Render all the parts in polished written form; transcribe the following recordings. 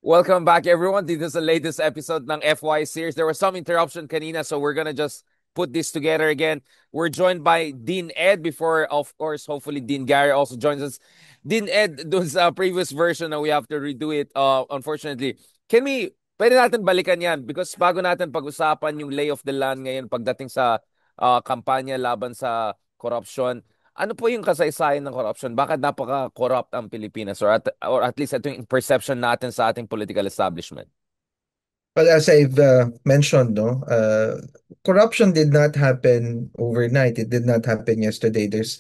Welcome back, everyone. This is the latest episode ng FY series. There was some interruption kanina, so we're gonna just put this together again. We're joined by Dean Ed before, of course, hopefully Dean Gary also joins us. Dean Ed, those previous version na we have to redo it, unfortunately. Pwede natin balikan yan because bago natin pag-usapan yung lay of the land ngayon pagdating sa kampanya laban sa corruption. Ano po yung kasaysayan ng corruption? Bakit napaka-corrupt ang Pilipinas? Or at least ito yung perception natin sa ating political establishment. Well, as I've mentioned, no, corruption did not happen overnight. It did not happen yesterday. There's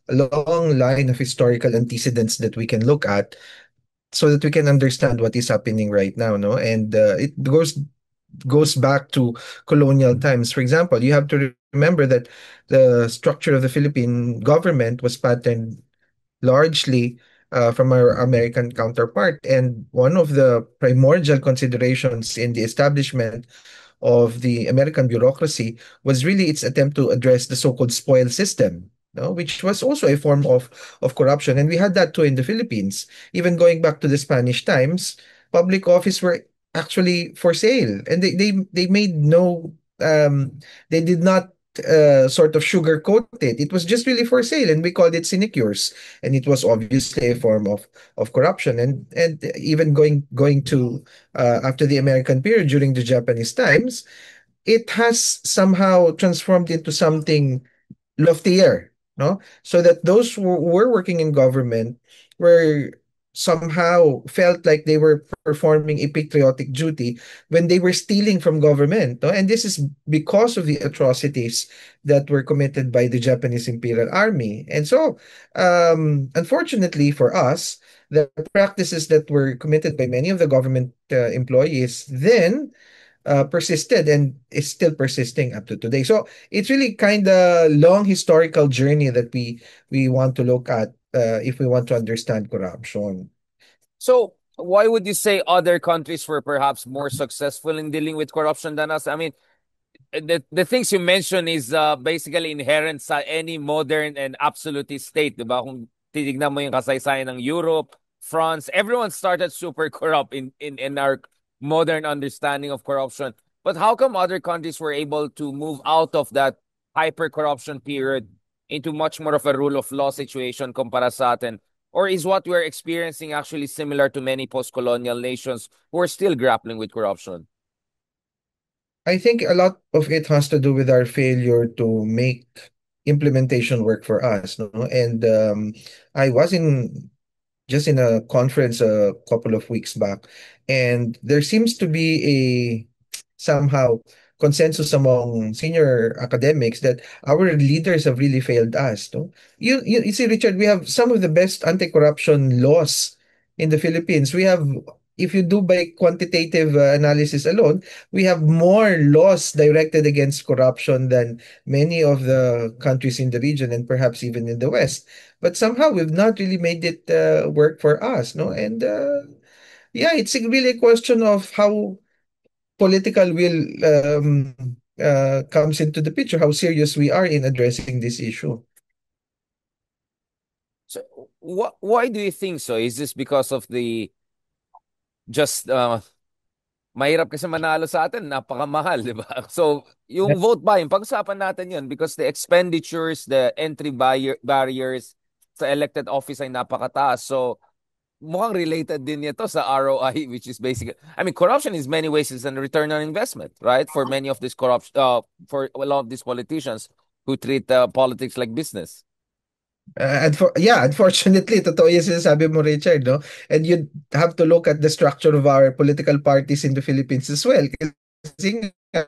a long line of historical antecedents that we can look at so that we can understand what is happening right now, no? And it goes back to colonial times. For example, you have to remember that the structure of the Philippine government was patterned largely from our American counterpart. And one of the primordial considerations in the establishment of the American bureaucracy was really its attempt to address the so-called spoil system, no? Which was also a form of corruption. And we had that too in the Philippines. Even going back to the Spanish times, public office were actually for sale. And they made no they did not sort of sugarcoat it. It was just really for sale, and we called it sinecures. And it was obviously a form of corruption. And even going to after the American period during the Japanese times, it has somehow transformed into something loftier, no? So that those who were working in government were somehow felt like they were performing a patriotic duty when they were stealing from government, no? And this is because of the atrocities that were committed by the Japanese Imperial Army. And so, unfortunately for us, the practices that were committed by many of the government employees then persisted and is still persisting up to today. So it's really kind of long historical journey that we want to look at if we want to understand corruption. So, why would you say other countries were perhaps more successful in dealing with corruption than us? I mean, the things you mentioned is basically inherent sa any modern and absolutist state, di ba? Kung titignan mo yung kasaysayan ng Europe, France, everyone started super corrupt in our modern understanding of corruption. But how come other countries were able to move out of that hyper corruption period into much more of a rule of law situation kumpara sa atin? Or is what we're experiencing actually similar to many post-colonial nations who are still grappling with corruption? I think a lot of it has to do with our failure to make implementation work for us, no? And I was in just in a conference a couple of weeks back, and there seems to be a somehow consensus among senior academics that our leaders have really failed us. No? You see, Richard, we have some of the best anti-corruption laws in the Philippines. We have, if you do by quantitative analysis alone, we have more laws directed against corruption than many of the countries in the region and perhaps even in the West. But somehow we've not really made it work for us, no? And yeah, it's really a question of how political will comes into the picture, how serious we are in addressing this issue. So, why do you think so? Is this because of the just mahirap kasi manalo sa atin, napakamahal, di ba? So, yung vote buying, pag-usapan natin yun because the expenditures, the barriers sa elected office ay napakataas. So, mukhang related din ito sa ROI, which is basically, I mean, corruption is many ways is a return on investment, right? For many of these corruption, for a lot of these politicians who treat politics like business. Yeah, unfortunately, totoo yung sinasabi mo, Richard, no? And you have to look at the structure of our political parties in the Philippines as well. Kasi uh,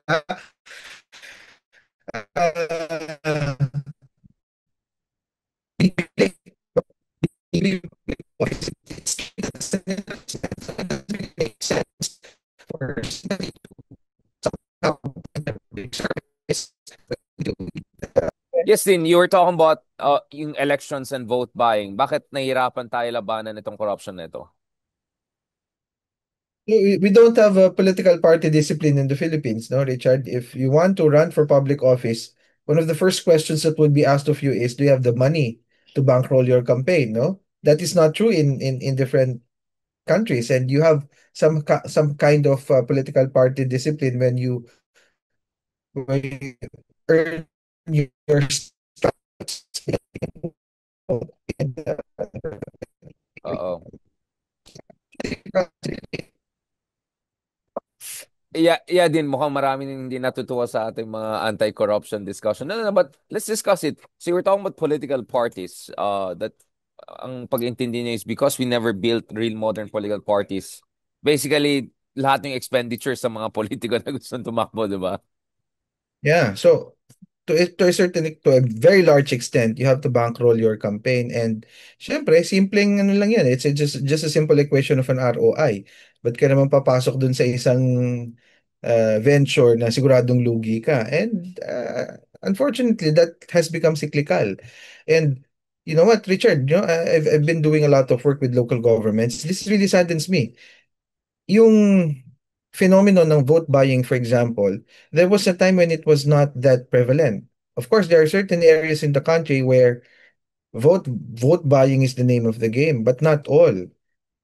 it doesn't make sense for somebody to somehow service. Yes, Din, you were talking about yung elections and vote buying. Bakit nahihirapan tayo labanan itong corruption nito? We don't have a political party discipline in the Philippines, no, Richard? If you want to run for public office, one of the first questions that would be asked of you is, do you have the money to bankroll your campaign, no? That is not true in different countries, and you have some kind of political party discipline when you earn your stocks. And, Oo. Yeah, yeah din mukhang maraming hindi natutuwa sa ating mga anti-corruption discussion. No, no, no, but let's discuss it. So we're talking about political parties. That ang pag-intindi niya is because we never built real modern political parties. Basically, lahat ng expenditure sa mga politiko na gusto tumakbo, di ba? yeah, so to a very large extent, you have to bankroll your campaign. And syempre, simpleng ano lang yan. It's just a simple equation of an ROI. Ba't ka naman papasok dun sa isang venture na siguradong lugi ka? And unfortunately, that has become cyclical. And you know what, Richard, I've been doing a lot of work with local governments. This really saddens me. Yung phenomenon ng vote buying, for example, there was a time when it was not that prevalent. Of course, there are certain areas in the country where vote buying is the name of the game, but not all.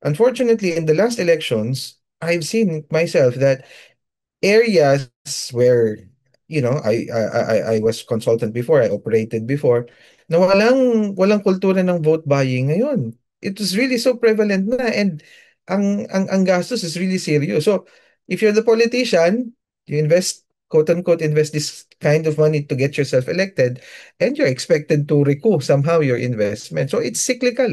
Unfortunately, in the last elections, I've seen myself that areas where I was consultant before, I operated before, na walang kultura ng vote buying ngayon. It was really so prevalent na, and ang gastos is really serious. So if you're the politician, you invest, quote unquote, invest this kind of money to get yourself elected, and you're expected to recoup somehow your investment. So it's cyclical,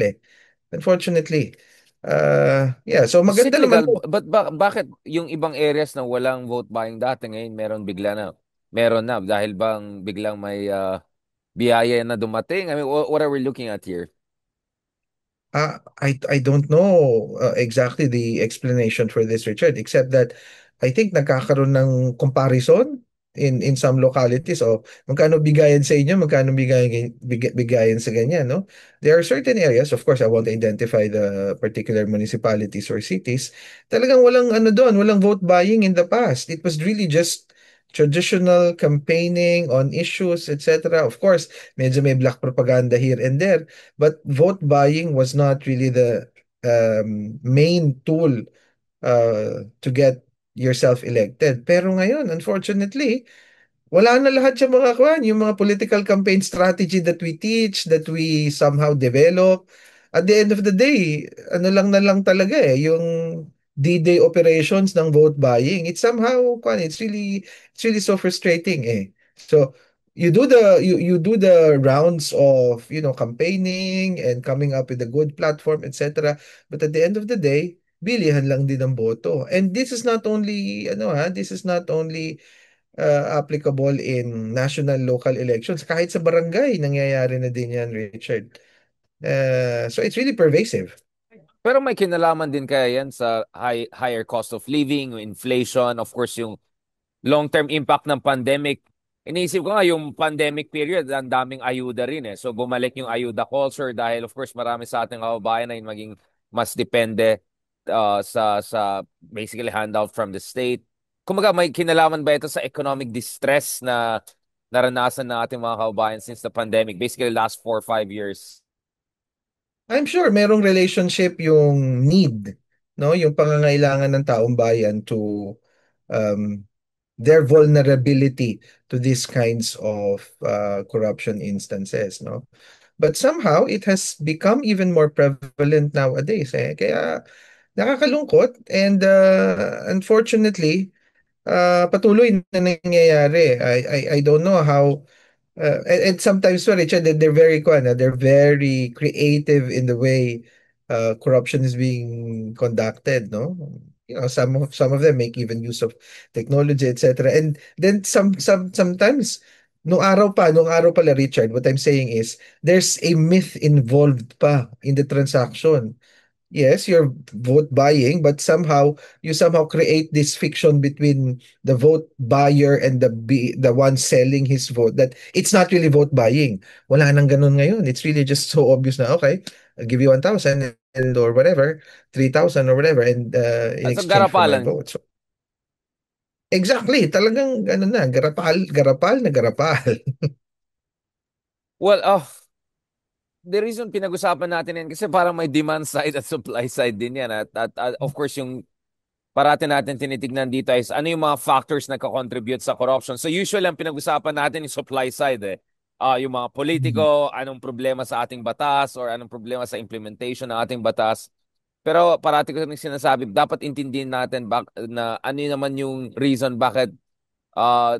unfortunately. Yeah, so maganda naman Cyclical, po. but bakit yung ibang areas na walang vote buying dati ngayon meron bigla na? Meron na dahil bang biglang may biyaya na dumating? I mean, what are we looking at here? I don't know exactly the explanation for this, Richard, except that I think nagkakaroon ng comparison in some localities. O magkano bigayan sa inyo, magkano bigayan sa ganyan, no? There are certain areas, of course, I won't identify the particular municipalities or cities. Talagang walang ano doon, walang vote buying in the past. It was really just traditional campaigning on issues, etc. Of course, medyo may black propaganda here and there, but vote buying was not really the main tool to get yourself elected. Pero ngayon, unfortunately, wala na lahat yung mga kwan, yung mga political campaign strategy that we teach, that we somehow develop. At the end of the day, ano lang na lang talaga yung D-Day operations ng vote buying. It's somehow kwan, it's really so frustrating So you do the rounds of, campaigning and coming up with a good platform, etc. But at the end of the day, bilihan lang din ang boto. And this is not only applicable in national local elections. Kahit sa barangay, nangyayari na din yan, Richard. So it's really pervasive. Pero may kinalaman din kaya yan sa higher cost of living, inflation, of course yung long-term impact ng pandemic. Iniisip ko nga yung pandemic period, ang daming ayuda rin eh. So bumalik yung ayuda culture dahil of course marami sa ating kababayan na yung maging mas depende sa basically handout from the state. Kumaga may kinalaman ba ito sa economic distress na naranasan ng ating mga kababayan since the pandemic, basically last 4 or 5 years? I'm sure merong relationship yung need, no? Yung pangangailangan ng taong bayan to um, their vulnerability to these kinds of corruption instances, no? But somehow it has become even more prevalent nowadays. Kaya nakakalungkot, and unfortunately, patuloy na nangyayari. I don't know how. And sometimes, well, Richard, they're very creative in the way corruption is being conducted, no? Some of them make even use of technology, etc. And then sometimes, nung araw pala, Richard, what I'm saying is there's a myth involved pa in the transaction. Yes, you're vote buying, but you somehow create this fiction between the vote buyer and the one selling his vote, that it's not really vote buying. Wala nang ganun ngayon. It's really just so obvious na, okay, I'll give you 1,000 and or whatever, 3,000 or whatever, and in So exchange for my garapalan. vote. So, exactly, talagang ano na, garapal, garapal na garapal. Well, the reason pinag-usapan natin yan kasi parang may demand side at supply side din yan. At of course, yung parati natin tinitignan dito is ano yung mga factors na contribute sa corruption. So usually ang pinag-usapan natin yung supply side eh. Yung mga Mhm. politiko, anong problema sa ating batas or anong problema sa implementation ng ating batas. Pero parati ko rin sinasabi, dapat intindihin natin na ano yun naman yung reason bakit uh,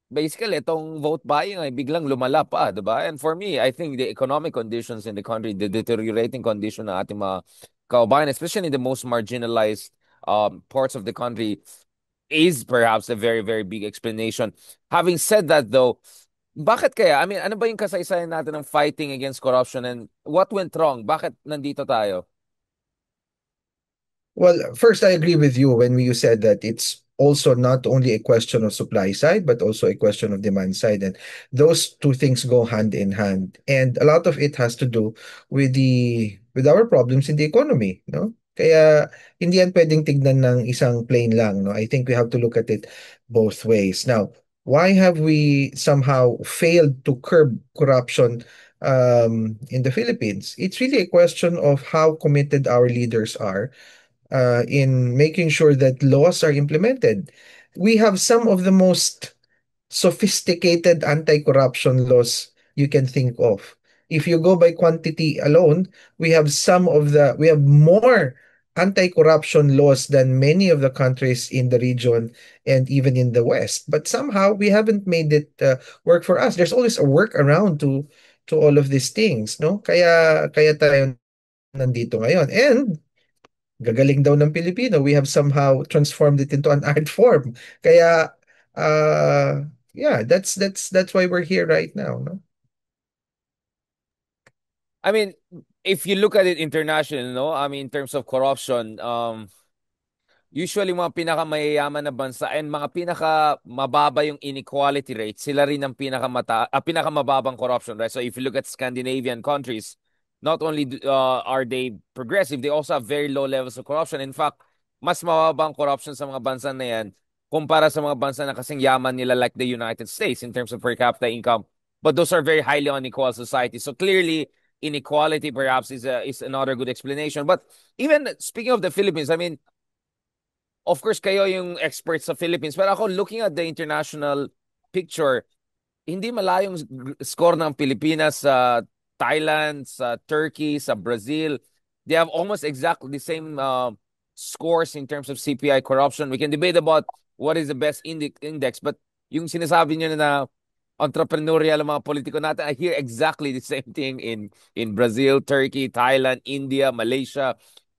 basically itong vote buying ay biglang lumala pa, di ba? And for me, I think the economic conditions in the country, the deteriorating condition ng ating mga kababayan, especially in the most marginalized parts of the country, is perhaps a very, very big explanation. Having said that though, bakit kaya? I mean, ano ba yung kasaysayan natin ng fighting against corruption and what went wrong? Bakit nandito tayo? Well, first, I agree with you when you said that it's also not only a question of supply side, but also a question of demand side. And those two things go hand in hand. And a lot of it has to do with our problems in the economy, no? Kaya hindi yan pwedeng tignan ng isang plane lang, no? I think we have to look at it both ways. Now, why have we somehow failed to curb corruption in the Philippines? It's really a question of how committed our leaders are in making sure that laws are implemented. We have some of the most sophisticated anti-corruption laws you can think of. If you go by quantity alone, we have more anti-corruption laws than many of the countries in the region and even in the West. But somehow we haven't made it work for us. There's always a workaround to all of these things, no? Kaya tayo nandito ngayon. And gagaling daw ng Pilipino, we have somehow transformed it into an art form. Kaya, yeah, that's why we're here right now, no? I mean, if you look at it international, no? I mean, in terms of corruption, usually mga pinakamayayaman na bansa and mga pinakamababa yung inequality rate, sila rin ang pinakamababang corruption, right? So if you look at Scandinavian countries, not only are they progressive, they also have very low levels of corruption. In fact, mas mababa ang corruption sa mga bansa na yan kumpara sa mga bansa na kasing yaman nila like the United States in terms of per capita income. But those are very highly unequal societies. So clearly, inequality perhaps is another good explanation. But even speaking of the Philippines, I mean, of course, kayo yung expert sa Philippines. Pero ako, looking at the international picture, hindi malayong score ng Pilipinas sa Thailand, sa Turkey, sa Brazil. They have almost exactly the same scores in terms of CPI corruption. We can debate about what is the best index, but yung sinasabi niyo na entrepreneurial ang mga politiko natin, I hear exactly the same thing in Brazil, Turkey, Thailand, India, Malaysia,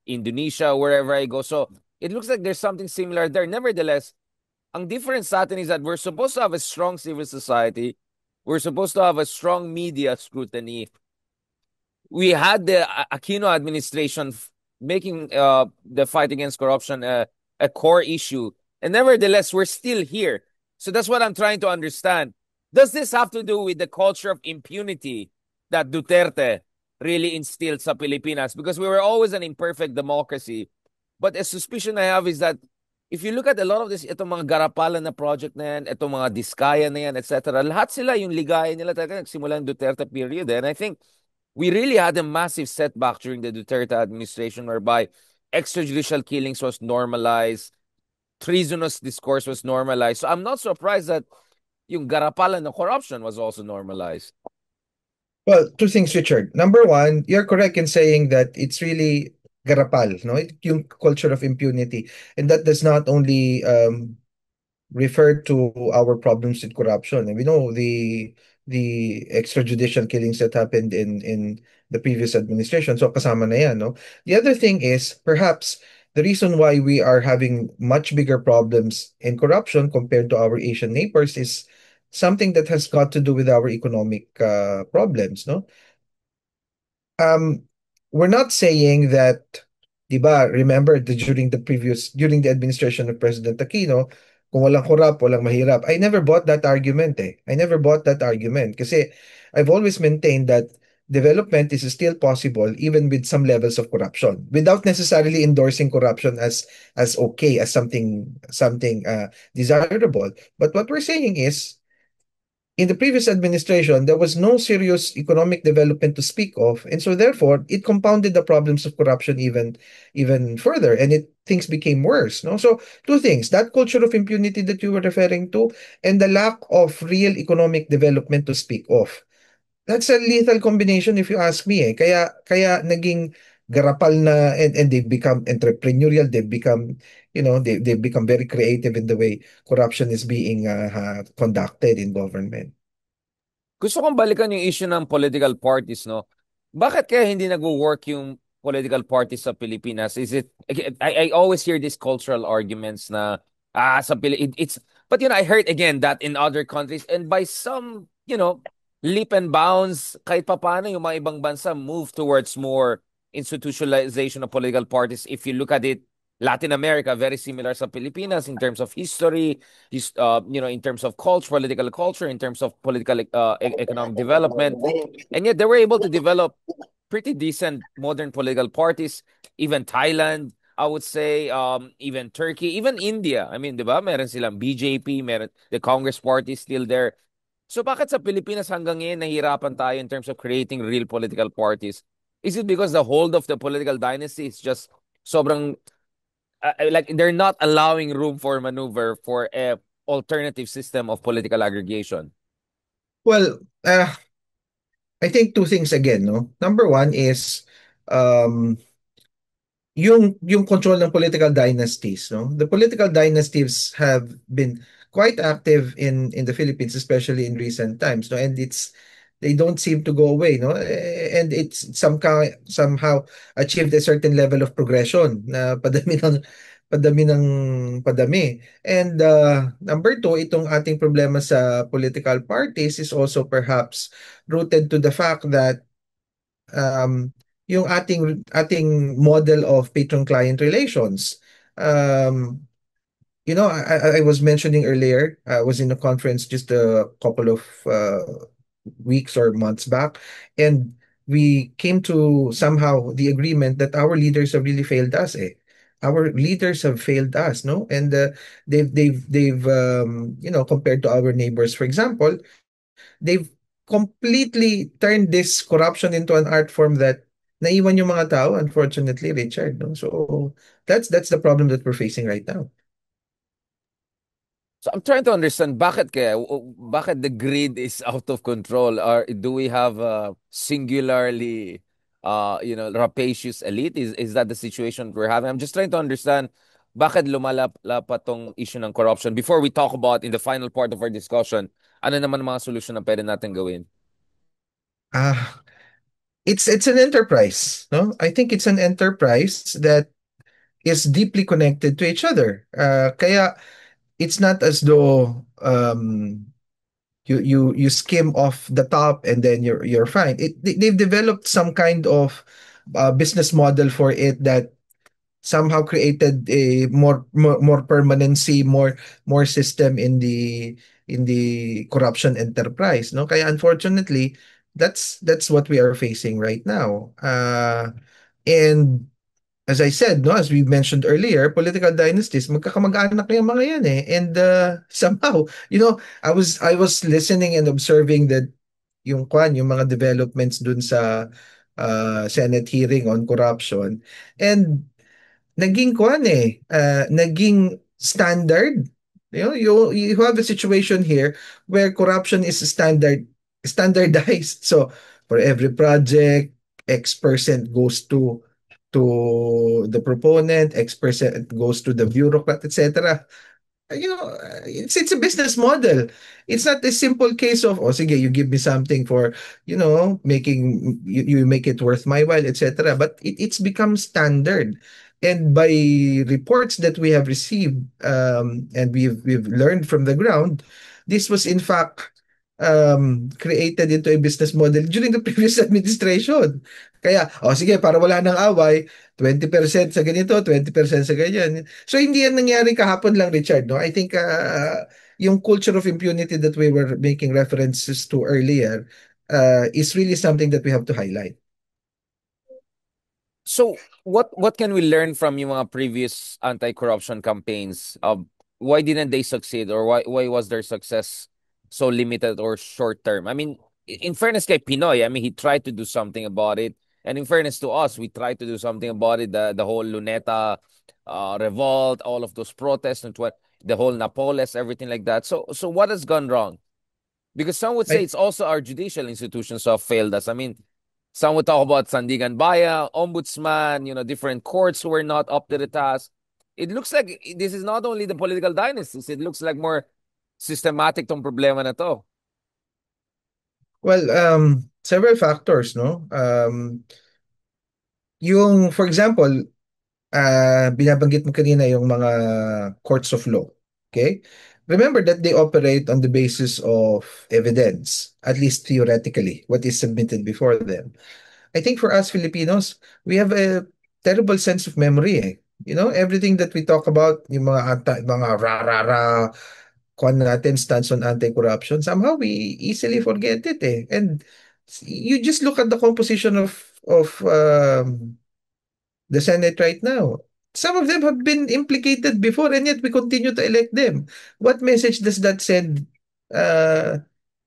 Indonesia, wherever I go. So it looks like there's something similar there. Nevertheless, ang difference sa atin is that we're supposed to have a strong civil society. We're supposed to have a strong media scrutiny. We had the Aquino administration making the fight against corruption a core issue. And nevertheless, we're still here. So that's what I'm trying to understand. Does this have to do with the culture of impunity that Duterte really instilled sa Pilipinas? Because we were always an imperfect democracy. But a suspicion I have is that if you look at a lot of this, itong mga garapalan na project na yan, itong mga diskaya na yan, etc., lahat sila, yung ligaya nila talaga nagsimula yung Duterte period. And I think we really had a massive setback during the Duterte administration whereby extrajudicial killings was normalized, treasonous discourse was normalized. So I'm not surprised that yung garapalan ng corruption was also normalized. Well, two things, Richard. Number one, you're correct in saying that it's really garapal, no? Yung culture of impunity. And that does not only refer to our problems with corruption. And we know the extrajudicial killings that happened in the previous administration. So kasama na yan, no? The other thing is perhaps the reason why we are having much bigger problems in corruption compared to our Asian neighbors is something that has got to do with our economic problems, no? Um, we're not saying that, diba, remember during the administration of President Aquino, kung walang korap, walang mahirap. I never bought that argument eh. I never bought that argument kasi I've always maintained that development is still possible even with some levels of corruption without necessarily endorsing corruption as okay as something desirable. But what we're saying is in the previous administration, there was no serious economic development to speak of, and so therefore it compounded the problems of corruption even further, and it things became worse. No, so two things: that culture of impunity that you were referring to, and the lack of real economic development to speak of. That's a lethal combination if you ask me. Kaya naging garapal na, and they've become entrepreneurial. They've become, they've become very creative in the way corruption is being conducted in government. Gusto kong balikan yung issue ng political parties, no? Bakit kaya hindi nagwo-work yung political parties sa Pilipinas? Is it I always hear these cultural arguments na it's but I heard again that in other countries and by some, leap and bounds kahit papaano yung mga ibang bansa move towards more institutionalization of political parties. If you look at it, Latin America very similar sa Pilipinas in terms of history, in terms of culture, political culture, in terms of political economic development. And yet they were able to develop pretty decent modern political parties. Even Thailand, I would say, even Turkey, even India. I mean, di ba? Meron silang BJP, meron the Congress Party still there. So bakit sa Pilipinas hanggang ngayon nahihirapan tayo in terms of creating real political parties? Is it because the hold of the political dynasty is just sobrang like they're not allowing room for maneuver for a alternative system of political aggregation? Well, I think two things again, no? Number one is um, yung control ng political dynasties, no? The political dynasties have been quite active in the Philippines, especially in recent times, no? And they don't seem to go away, no? And it's somehow achieved a certain level of progression na padami. And number two, itong ating problema sa political parties is also perhaps rooted to the fact that um, yung ating model of patron-client relations. Um, I was mentioning earlier, I was in a conference just a couple of weeks or months back, and we came to somehow the agreement that our leaders have really failed us. Our leaders have failed us, no? And they've compared to our neighbors, for example, they've completely turned this corruption into an art form that naiwan yung mga tao, unfortunately, Richard, no? So that's the problem that we're facing right now. So I'm trying to understand bakit the grid is out of control, or do we have a singularly rapacious elite? Is that the situation we're having? I'm just trying to understand bakit lumalala pa tong issue ng corruption. Before we talk about in the final part of our discussion, ano naman ang mga solusyon na pwede natin gawin? Ah, it's an enterprise, no? I think it's an enterprise that is deeply connected to each other. Kaya it's not as though you skim off the top and then you're fine. They've developed some kind of business model for it that somehow created a more permanency, more system in the corruption enterprise, no? Kaya unfortunately, that's what we are facing right now. And as I said, no, as we mentioned earlier, political dynasties, magkakamag-anak na yung mga yan eh. And somehow, I was listening and observing that yung mga developments dun sa Senate hearing on corruption. And naging standard. You have a situation here where corruption is standardized. So for every project, X% goes to the proponent, X% goes to the bureaucrat, etc. It's a business model. It's not a simple case of, oh, sige, you give me something for, making you make it worth my while, etc. But it's become standard. And by reports that we have received, and we've learned from the ground, this was in fact created into a business model during the previous administration. Kaya, oh sige, para wala nang away, 20% sa ganito, 20% sa ganyan. So hindi yan nangyari kahapon lang, Richard, no? I think yung culture of impunity that we were making references to earlier is really something that we have to highlight. So what can we learn from yung mga previous anti-corruption campaigns? Why didn't they succeed, or why was their success so limited or short term. I mean, in fairness kay Pinoy, I mean, he tried to do something about it. And in fairness to us, we tried to do something about it. The whole Luneta revolt, all of those protests, and what the whole Napoles, everything like that. So what has gone wrong? Because some would say I it's also our judicial institutions who have failed us. I mean, some would talk about Sandigan Baya, ombudsman, different courts who were not up to the task. It looks like this is not only the political dynasties. It looks like more systematic tong problema na to. well, several factors, no? Yung for example, binabanggit mo kanina yung mga courts of law. Okay? Remember that they operate on the basis of evidence, at least theoretically, what is submitted before them. I think for us Filipinos, we have a terrible sense of memory eh. You know, everything that we talk about, yung mga ra-ra-ra, kwan natin, stance on anti-corruption, somehow we easily forget it eh. And you just look at the composition of the Senate right now. Some of them have been implicated before and yet we continue to elect them. What message does that send, uh,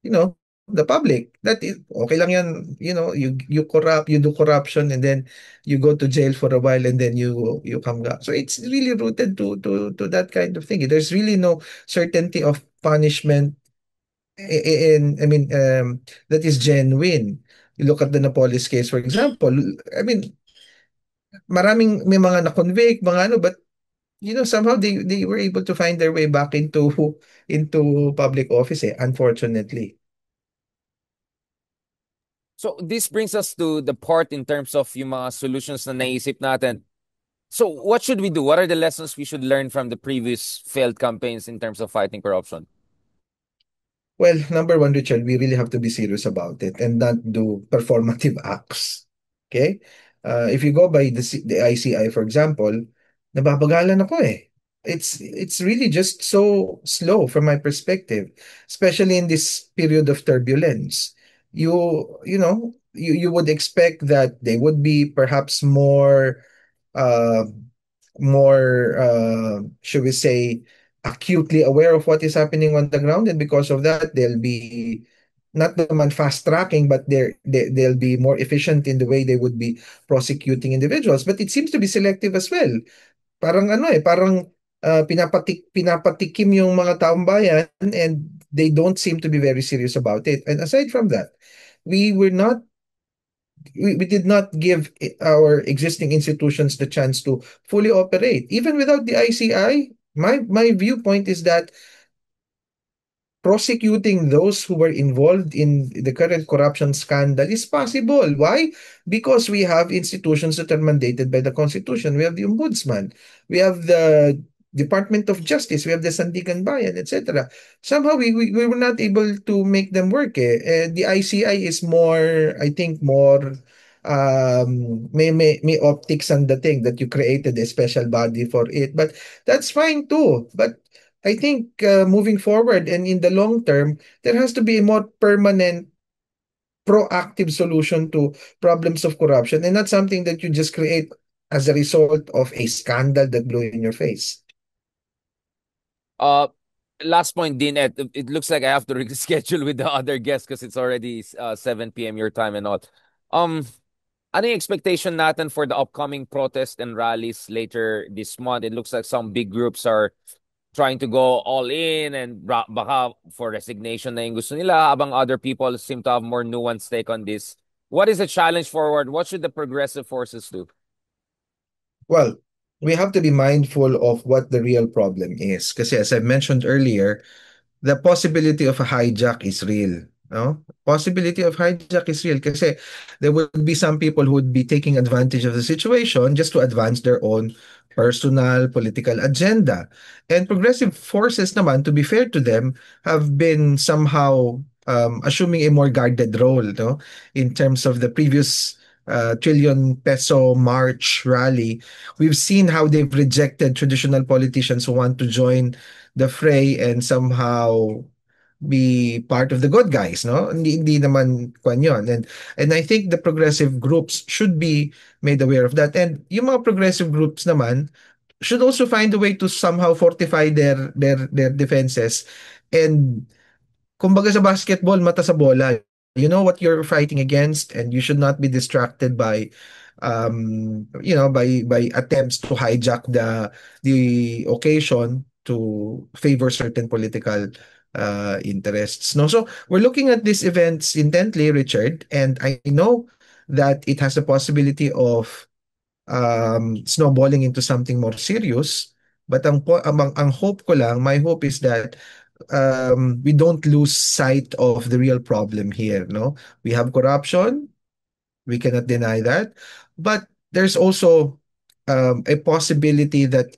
you know, the public? That is, okay lang yan, you do corruption and then you go to jail for a while and then you come back. So it's really rooted to that kind of thing. There's really no certainty of punishment I mean, that is genuine. You look at the Napoles case, for example. I mean, may mga na-convict, mga ano, but somehow they were able to find their way back into public office eh, unfortunately. So this brings us to the part in terms of yung mga solutions na naisip natin. So what should we do? What are the lessons we should learn from the previous failed campaigns in terms of fighting corruption? Well, number one, Richard, we really have to be serious about it and not do performative acts. Okay? If you go by the ICI, for example, nababagalan ako eh. It's really just so slow from my perspective, especially in this period of turbulence. You would expect that they would be perhaps uh, more should we say acutely aware of what is happening on the ground, and because of that they'll be not naman fast tracking, but they'll be more efficient in the way they would be prosecuting individuals, but it seems to be selective as well. Parang ano eh, parang pinapatikim yung mga taong bayan and they don't seem to be very serious about it. And aside from that, we were not we did not give our existing institutions the chance to fully operate. Even without the ICI, my viewpoint is that prosecuting those who were involved in the current corruption scandal is possible. Why? Because we have institutions that are mandated by the Constitution. We have the Ombudsman, we have the Department of Justice, we have the Sandigan Bayan, etc. Somehow we were not able to make them work. The ICI is more, I think, more may optics on the thing that you created a special body for it. But that's fine too. But I think moving forward and in the long term, there has to be a more permanent, proactive solution to problems of corruption and not something that you just create as a result of a scandal that blew in your face. Uh, Last point, Dean Ed, it looks like I have to reschedule with the other guests because it's already 7 p.m. your time and all. Um, ano yung expectation natin for the upcoming protest and rallies later this month? It looks like some big groups are trying to go all in and baka for resignation na yung gusto nila habang other people seem to have more nuanced take on this. What is the challenge forward? What should the progressive forces do? Well, we have to be mindful of what the real problem is. Because as I mentioned earlier, the possibility of a hijack is real. No? Possibility of hijack is real kasi there would be some people who would be taking advantage of the situation just to advance their own personal political agenda. And progressive forces naman, to be fair to them, have been somehow assuming a more guarded role, no? In terms of the previous trillion peso March rally. We've seen how they've rejected traditional politicians who want to join the fray and somehow be part of the good guys, no? Hindi naman kwan yun. And I think the progressive groups should be made aware of that. And yung mga progressive groups naman should also find a way to somehow fortify their defenses and kumbaga sa basketball, mata sa bola. You know what you're fighting against, and you should not be distracted by by attempts to hijack the occasion to favor certain political interests. No, so we're looking at these events intently, Richard, and I know that it has a possibility of snowballing into something more serious. But ang hope ko lang, my hope is that we don't lose sight of the real problem here. No, we have corruption. We cannot deny that, but there's also a possibility that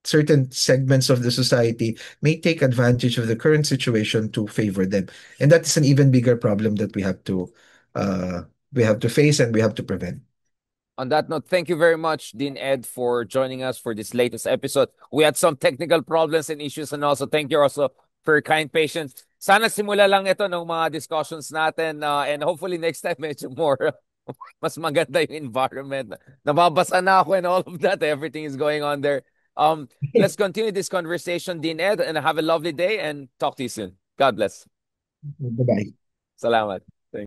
certain segments of the society may take advantage of the current situation to favor them, and that is an even bigger problem that uh, we have to face and we have to prevent. On that note, thank you very much, Dean Ed, for joining us for this latest episode. We had some technical problems and issues, and also thank you also for your kind patience. Sana simula lang ito ng mga discussions natin, and hopefully next time medyo more mas maganda yung environment. Nababasa na ako and all of that. Everything is going on there. Let's continue this conversation, Dean Ed, and have a lovely day and talk to you soon. God bless. Bye bye. Salamat.